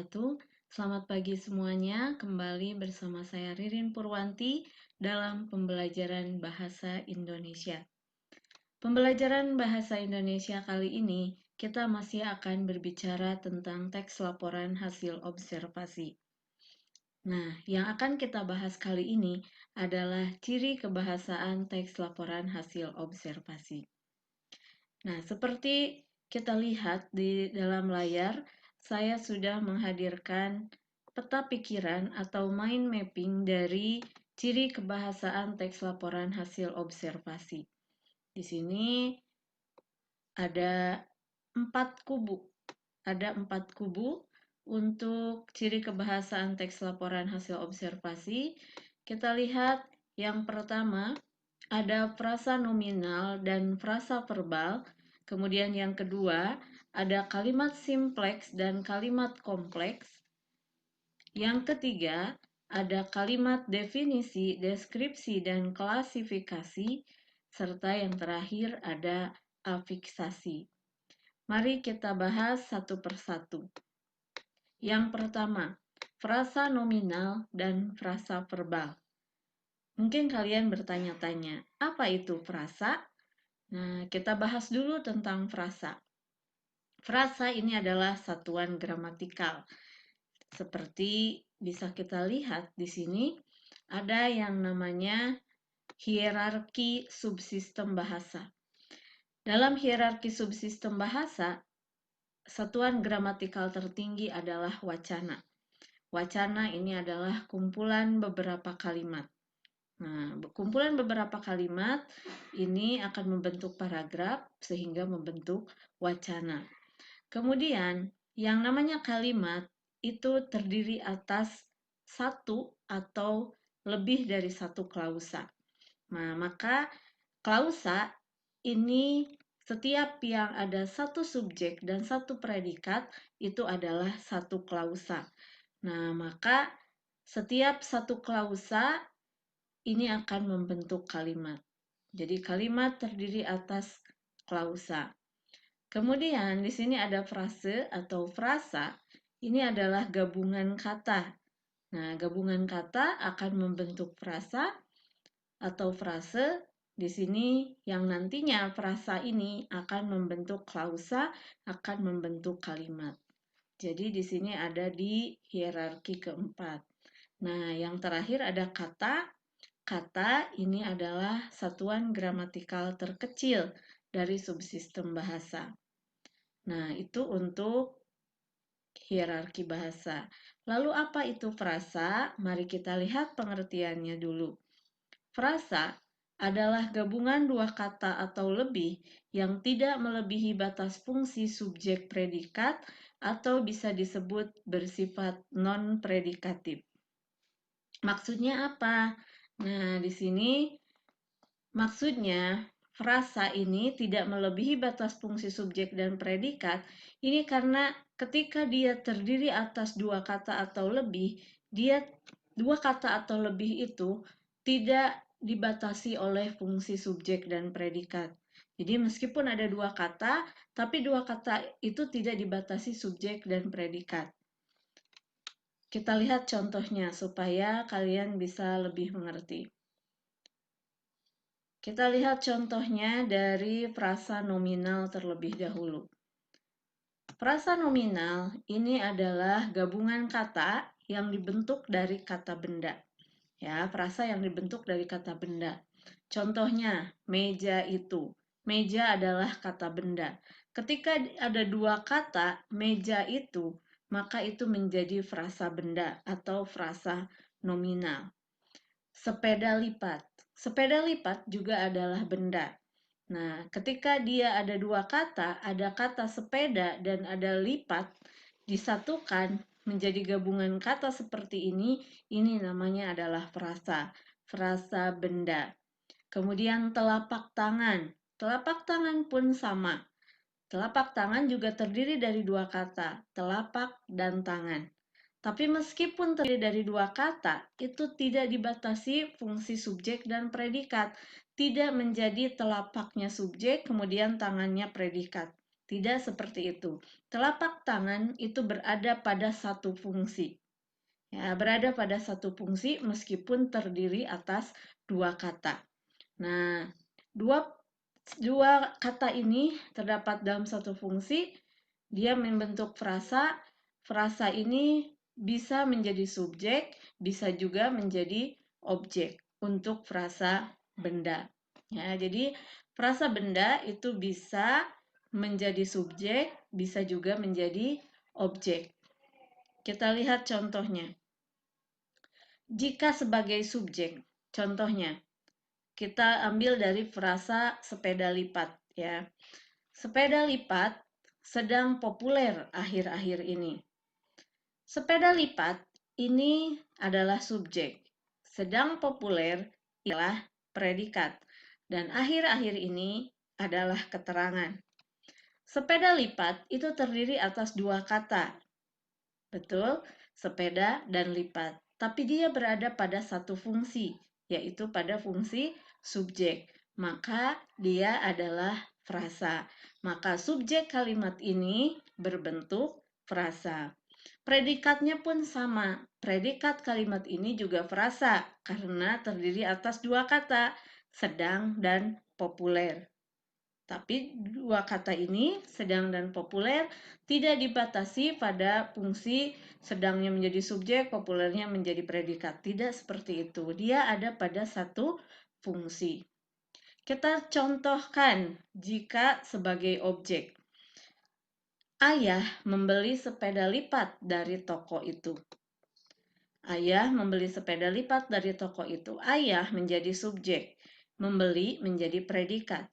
wabarakatuh. Selamat pagi semuanya, kembali bersama saya Ririn Purwanti dalam pembelajaran Bahasa Indonesia. Pembelajaran Bahasa Indonesia kali ini, kita masih akan berbicara tentang teks laporan hasil observasi. Nah, yang akan kita bahas kali ini adalah ciri kebahasaan teks laporan hasil observasi. Nah, seperti kita lihat di dalam layar, saya sudah menghadirkan peta pikiran atau mind mapping dari ciri kebahasaan teks laporan hasil observasi. Di sini ada 4 kubu. Ada 4 kubu untuk ciri kebahasaan teks laporan hasil observasi. Kita lihat yang pertama, ada frasa nominal dan frasa verbal. Kemudian yang kedua, ada kalimat simpleks dan kalimat kompleks. Yang ketiga, ada kalimat definisi, deskripsi, dan klasifikasi. Serta yang terakhir ada afiksasi. Mari kita bahas satu persatu. Yang pertama, frasa nominal dan frasa verbal. Mungkin kalian bertanya-tanya, apa itu frasa? Nah, kita bahas dulu tentang frasa. Frasa ini adalah satuan gramatikal. Seperti bisa kita lihat di sini, ada yang namanya hierarki subsistem bahasa. Dalam hierarki subsistem bahasa, satuan gramatikal tertinggi adalah wacana. Wacana ini adalah kumpulan beberapa kalimat. Nah, kumpulan beberapa kalimat ini akan membentuk paragraf sehingga membentuk wacana. Kemudian, yang namanya kalimat itu terdiri atas satu atau lebih dari satu klausa. Nah, maka klausa ini setiap yang ada satu subjek dan satu predikat itu adalah satu klausa. Nah, maka setiap satu klausa ini akan membentuk kalimat. Jadi kalimat terdiri atas klausa. Kemudian di sini ada frase atau frasa. Ini adalah gabungan kata. Nah, gabungan kata akan membentuk frasa atau frase. Di sini yang nantinya frasa ini akan membentuk klausa, akan membentuk kalimat. Jadi di sini ada di hierarki keempat. Nah, yang terakhir ada kata. Kata ini adalah satuan gramatikal terkecil dari subsistem bahasa. Nah, itu untuk hierarki bahasa. Lalu apa itu frasa? Mari kita lihat pengertiannya dulu. Frasa adalah gabungan dua kata atau lebih yang tidak melebihi batas fungsi subjek predikat atau bisa disebut bersifat non-predikatif. Maksudnya apa? Nah, di sini maksudnya frasa ini tidak melebihi batas fungsi subjek dan predikat. Ini karena ketika dia terdiri atas dua kata atau lebih, dua kata atau lebih itu tidak dibatasi oleh fungsi subjek dan predikat. Jadi meskipun ada dua kata, tapi dua kata itu tidak dibatasi subjek dan predikat. Kita lihat contohnya supaya kalian bisa lebih mengerti. Kita lihat contohnya dari frasa nominal terlebih dahulu. Frasa nominal ini adalah gabungan kata yang dibentuk dari kata benda. Ya, frasa yang dibentuk dari kata benda. Contohnya, meja itu. Meja adalah kata benda. Ketika ada dua kata meja itu, maka itu menjadi frasa benda atau frasa nominal. Sepeda lipat. Sepeda lipat juga adalah benda. Nah, ketika dia ada dua kata, ada kata sepeda dan ada lipat, disatukan menjadi gabungan kata seperti ini namanya adalah frasa. Frasa benda. Kemudian telapak tangan. Telapak tangan pun sama. Telapak tangan juga terdiri dari dua kata, telapak dan tangan. Tapi meskipun terdiri dari dua kata, itu tidak dibatasi fungsi subjek dan predikat. Tidak menjadi telapaknya subjek, kemudian tangannya predikat. Tidak seperti itu. telapak tangan itu berada pada satu fungsi. Ya, berada pada satu fungsi meskipun terdiri atas dua kata. Nah, dua kata ini terdapat dalam satu fungsi, dia membentuk frasa. Frasa ini bisa menjadi subjek, bisa juga menjadi objek untuk frasa benda. Ya, jadi frasa benda itu bisa menjadi subjek, bisa juga menjadi objek. Kita lihat contohnya. Jika sebagai subjek, contohnya, kita ambil dari frasa sepeda lipat ya. Sepeda lipat sedang populer akhir-akhir ini. Sepeda lipat ini adalah subjek. Sedang populer ialah predikat. Dan akhir-akhir ini adalah keterangan. Sepeda lipat itu terdiri atas dua kata. Betul, sepeda dan lipat. Tapi dia berada pada satu fungsi, yaitu pada fungsi subjek. Maka dia adalah frasa. Maka subjek kalimat ini berbentuk frasa. Predikatnya pun sama. Predikat kalimat ini juga frasa karena terdiri atas dua kata, sedang dan populer. Tapi dua kata ini, sedang dan populer, tidak dibatasi pada fungsi sedangnya menjadi subjek, populernya menjadi predikat. Tidak seperti itu. Dia ada pada satu fungsi. Kita contohkan jika sebagai objek. Ayah membeli sepeda lipat dari toko itu. Ayah membeli sepeda lipat dari toko itu. Ayah menjadi subjek. Membeli menjadi predikat.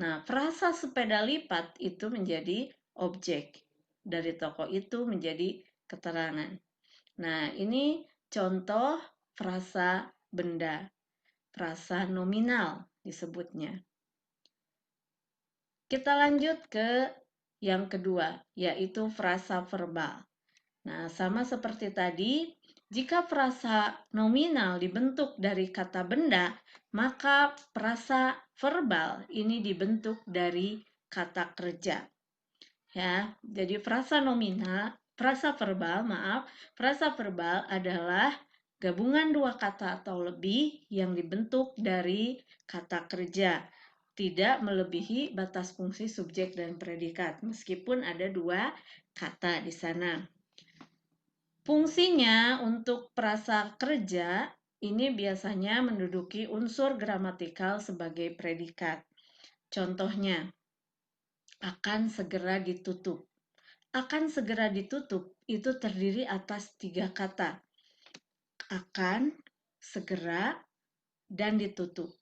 Nah, frasa sepeda lipat itu menjadi objek. Dari toko itu menjadi keterangan. Nah, ini contoh frasa benda. Frasa nominal disebutnya. Kita lanjut ke yang kedua, yaitu frasa verbal. Nah, sama seperti tadi, jika frasa nominal dibentuk dari kata benda, maka frasa verbal ini dibentuk dari kata kerja. Ya, jadi frasa verbal adalah gabungan dua kata atau lebih yang dibentuk dari kata kerja. Tidak melebihi batas fungsi subjek dan predikat, meskipun ada dua kata di sana. Fungsinya untuk frasa kerja ini biasanya menduduki unsur gramatikal sebagai predikat. Contohnya, akan segera ditutup. Akan segera ditutup itu terdiri atas tiga kata. Akan, segera, dan ditutup.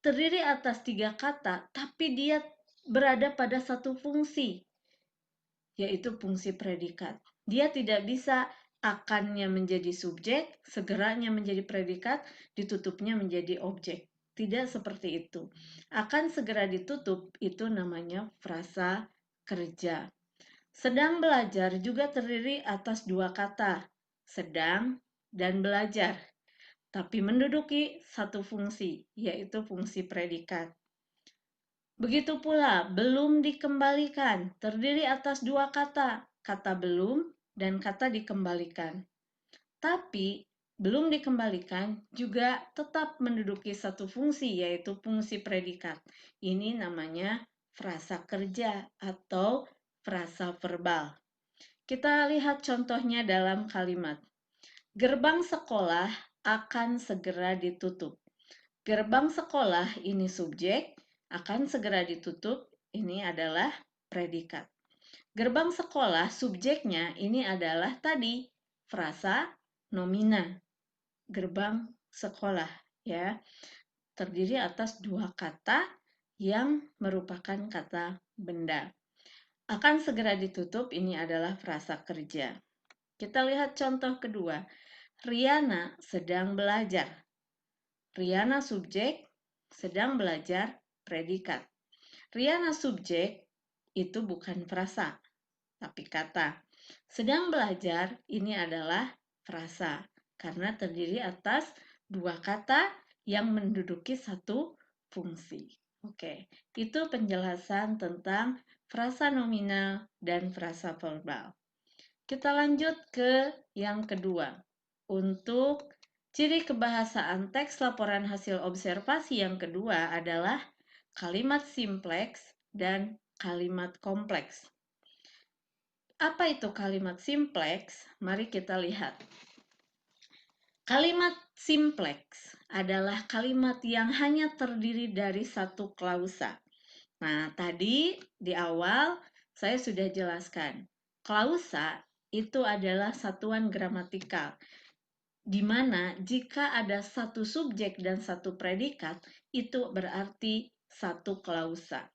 Terdiri atas tiga kata, tapi dia berada pada satu fungsi, yaitu fungsi predikat. Dia tidak bisa akannya menjadi subjek, segeranya menjadi predikat, ditutupnya menjadi objek. Tidak seperti itu. Akan segera ditutup itu namanya frasa kerja. Sedang belajar juga terdiri atas dua kata, sedang dan belajar, tapi menduduki satu fungsi, yaitu fungsi predikat. Begitu pula, belum dikembalikan, terdiri atas dua kata, kata belum dan kata dikembalikan. Tapi, belum dikembalikan juga tetap menduduki satu fungsi, yaitu fungsi predikat. Ini namanya frasa kerja atau frasa verbal. Kita lihat contohnya dalam kalimat. Gerbang sekolah akan segera ditutup. Gerbang sekolah ini subjek, akan segera ditutup, ini adalah predikat. Gerbang sekolah subjeknya ini adalah tadi frasa nomina. Gerbang sekolah ya. Terdiri atas dua kata yang merupakan kata benda. Akan segera ditutup ini adalah frasa kerja. Kita lihat contoh kedua. Riana sedang belajar. Riana subjek, sedang belajar predikat. Riana subjek itu bukan frasa, tapi kata. Sedang belajar ini adalah frasa karena terdiri atas dua kata yang menduduki satu fungsi. Oke, itu penjelasan tentang frasa nominal, dan frasa verbal. Kita lanjut ke yang kedua. Untuk ciri kebahasaan teks laporan hasil observasi yang kedua adalah kalimat simpleks dan kalimat kompleks. Apa itu kalimat simpleks? Mari kita lihat. Kalimat simpleks adalah kalimat yang hanya terdiri dari satu klausa. Nah, tadi di awal saya sudah jelaskan. Klausa itu adalah satuan gramatikal, di mana jika ada satu subjek dan satu predikat, itu berarti satu klausa.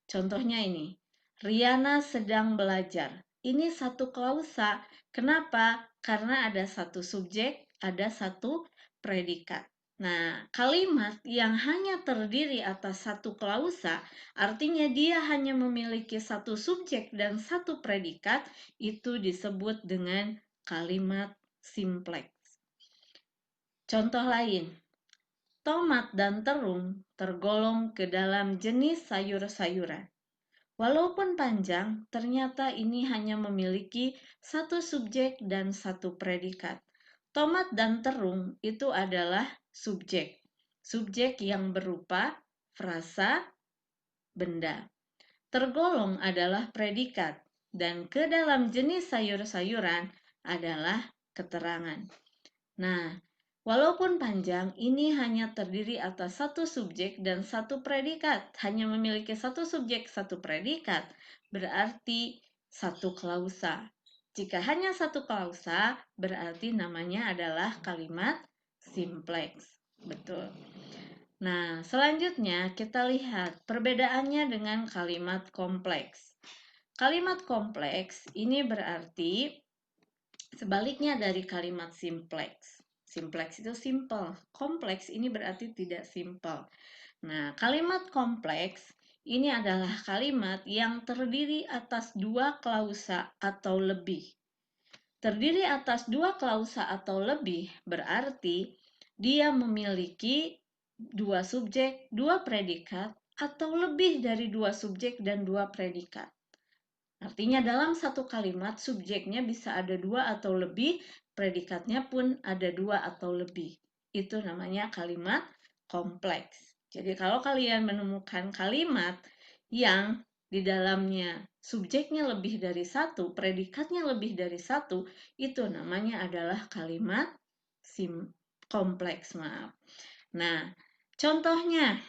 Contohnya ini, Riana sedang belajar. Ini satu klausa. Kenapa? Karena ada satu subjek, ada satu predikat. Nah, kalimat yang hanya terdiri atas satu klausa, artinya dia hanya memiliki satu subjek dan satu predikat, itu disebut dengan kalimat simpleks. Contoh lain, tomat dan terung tergolong ke dalam jenis sayur-sayuran. Walaupun panjang, ternyata ini hanya memiliki satu subjek dan satu predikat. Tomat dan terung itu adalah subjek. Subjek yang berupa frasa benda. Tergolong adalah predikat, dan ke dalam jenis sayur-sayuran adalah keterangan. Nah, walaupun panjang, ini hanya terdiri atas satu subjek dan satu predikat. Hanya memiliki satu subjek, satu predikat, berarti satu klausa. Jika hanya satu klausa, berarti namanya adalah kalimat simpleks. Betul. Nah, selanjutnya kita lihat perbedaannya dengan kalimat kompleks. Kalimat kompleks ini berarti sebaliknya dari kalimat simpleks. Simpleks itu simple, kompleks ini berarti tidak simple. Nah, kalimat kompleks ini adalah kalimat yang terdiri atas dua klausa atau lebih. Terdiri atas dua klausa atau lebih berarti dia memiliki dua subjek, dua predikat, atau lebih dari dua subjek dan dua predikat. Artinya dalam satu kalimat subjeknya bisa ada dua atau lebih, predikatnya pun ada dua atau lebih. Itu namanya kalimat kompleks. Jadi kalau kalian menemukan kalimat yang di dalamnya subjeknya lebih dari satu, predikatnya lebih dari satu, itu namanya adalah kalimat kompleks, maaf. Nah, contohnya,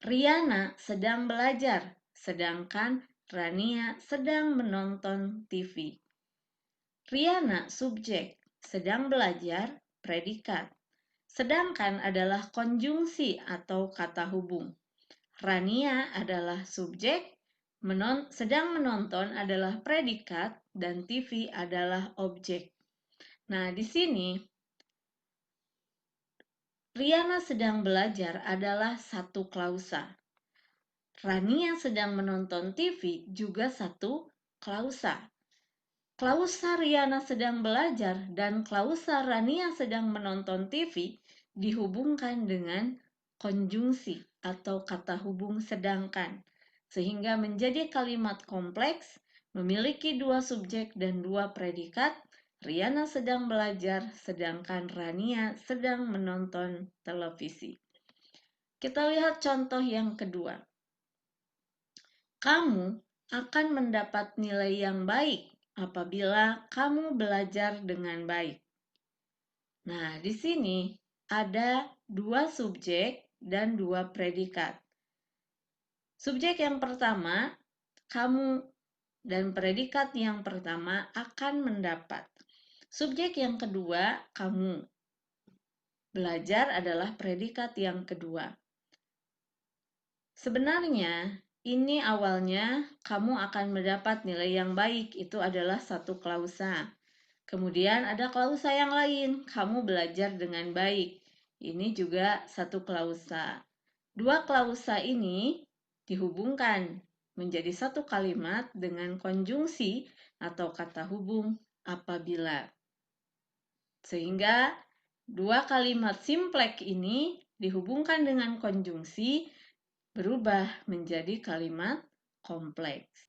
Riana sedang belajar, sedangkan Rania sedang menonton TV. Riana subjek, sedang belajar predikat. Sedangkan adalah konjungsi atau kata hubung. Rania adalah subjek, sedang menonton adalah predikat, dan TV adalah objek. Nah, di sini Riana sedang belajar adalah satu klausa. Rania sedang menonton TV juga satu klausa. Klausa Riana sedang belajar dan klausa Rania sedang menonton TV dihubungkan dengan konjungsi atau kata hubung sedangkan, sehingga menjadi kalimat kompleks memiliki dua subjek dan dua predikat. Riana sedang belajar, sedangkan Rania sedang menonton televisi. Kita lihat contoh yang kedua. Kamu akan mendapat nilai yang baik apabila kamu belajar dengan baik. Nah, di sini ada dua subjek dan dua predikat. Subjek yang pertama, kamu, dan predikat yang pertama akan mendapat. Subjek yang kedua, kamu. Belajar adalah predikat yang kedua. Sebenarnya, ini awalnya kamu akan mendapat nilai yang baik, itu adalah satu klausa. Kemudian ada klausa yang lain, kamu belajar dengan baik. Ini juga satu klausa. Dua klausa ini dihubungkan menjadi satu kalimat dengan konjungsi atau kata hubung apabila. Sehingga dua kalimat simpleks ini dihubungkan dengan konjungsi berubah menjadi kalimat kompleks.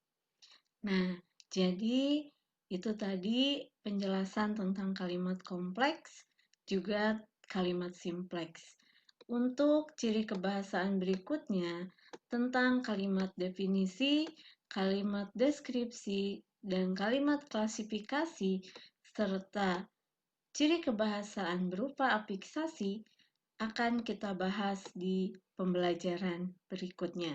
Nah, jadi itu tadi penjelasan tentang kalimat kompleks, juga kalimat simpleks. Untuk ciri kebahasaan berikutnya tentang kalimat definisi, kalimat deskripsi, dan kalimat klasifikasi, serta ciri kebahasaan berupa afiksasi akan kita bahas di pembelajaran berikutnya.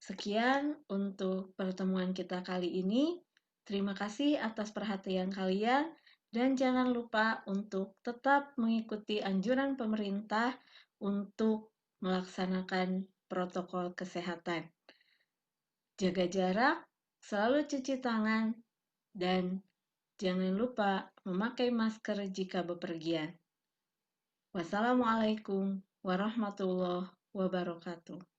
Sekian untuk pertemuan kita kali ini. Terima kasih atas perhatian kalian dan jangan lupa untuk tetap mengikuti anjuran pemerintah untuk melaksanakan protokol kesehatan. Jaga jarak, selalu cuci tangan, dan jangan lupa memakai masker jika bepergian. Wassalamualaikum warahmatullahi wabarakatuh.